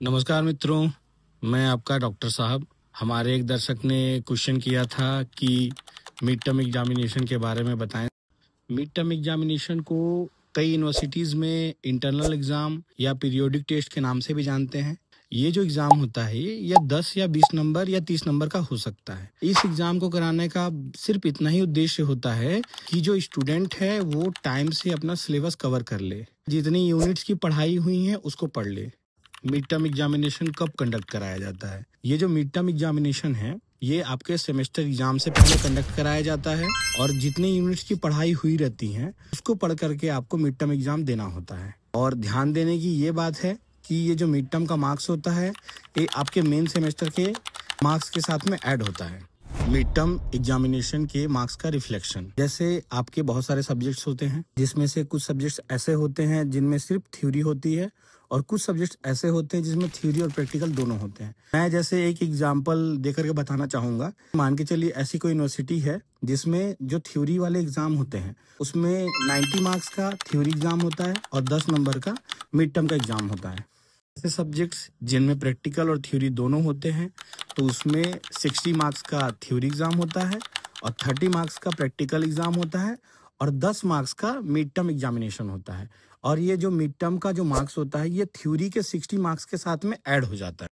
नमस्कार मित्रों, मैं आपका डॉक्टर साहब। हमारे एक दर्शक ने क्वेश्चन किया था कि मिड टर्म एग्जामिनेशन के बारे में बताएं। मिड टर्म एग्जामिनेशन को कई यूनिवर्सिटीज़ में इंटरनल एग्ज़ाम या पीरियोडिक टेस्ट के नाम से भी जानते हैं। ये जो एग्ज़ाम होता है ये 10 या 20 नंबर या 30 नंबर का हो सकता है। इस एग्ज़ाम को कराने का सिर्फ इतना ही उद्देश्य होता है कि जो स्टूडेंट है वो टाइम से अपना सिलेबस कवर कर ले, जितनी यूनिट्स की पढ़ाई हुई है उसको पढ़ ले। मिड टर्म एग्जामिनेशन कब कंडक्ट कराया जाता है? ये जो मिड टर्म एग्जामिनेशन है ये आपके सेमेस्टर एग्जाम से पहले कंडक्ट कराया जाता है और जितनी यूनिट्स की पढ़ाई हुई रहती हैं उसको पढ़ करके आपको मिड टर्म एग्जाम देना होता है। और ध्यान देने की ये बात है कि ये जो मिड टर्म का मार्क्स होता है ये आपके मेन सेमेस्टर के मार्क्स के साथ में ऐड होता है। मिड टर्म एग्जामिनेशन के मार्क्स का रिफ्लेक्शन, जैसे आपके बहुत सारे सब्जेक्ट्स होते हैं जिसमें से कुछ सब्जेक्ट्स ऐसे होते हैं जिनमें सिर्फ थ्योरी होती है और कुछ सब्जेक्ट्स ऐसे होते हैं जिसमें थ्योरी और प्रैक्टिकल दोनों होते हैं। मैं जैसे एक एग्जांपल देकर के बताना चाहूँगा। मान के चलिए ऐसी कोई यूनिवर्सिटी है जिसमें जो थ्योरी वाले एग्जाम होते हैं उसमें 90 मार्क्स का थ्योरी एग्जाम होता है और 10 नंबर का मिड टर्म का एग्जाम होता है। ऐसे सब्जेक्ट्स जिनमें प्रैक्टिकल और थ्योरी दोनों होते हैं तो उसमें 60 मार्क्स का थ्योरी एग्जाम होता है और 30 मार्क्स का प्रैक्टिकल एग्जाम होता है और 10 मार्क्स का मिड टर्म एग्जामिनेशन होता है। और ये जो मिड टर्म का जो मार्क्स होता है ये थ्योरी के 60 मार्क्स के साथ में ऐड हो जाता है।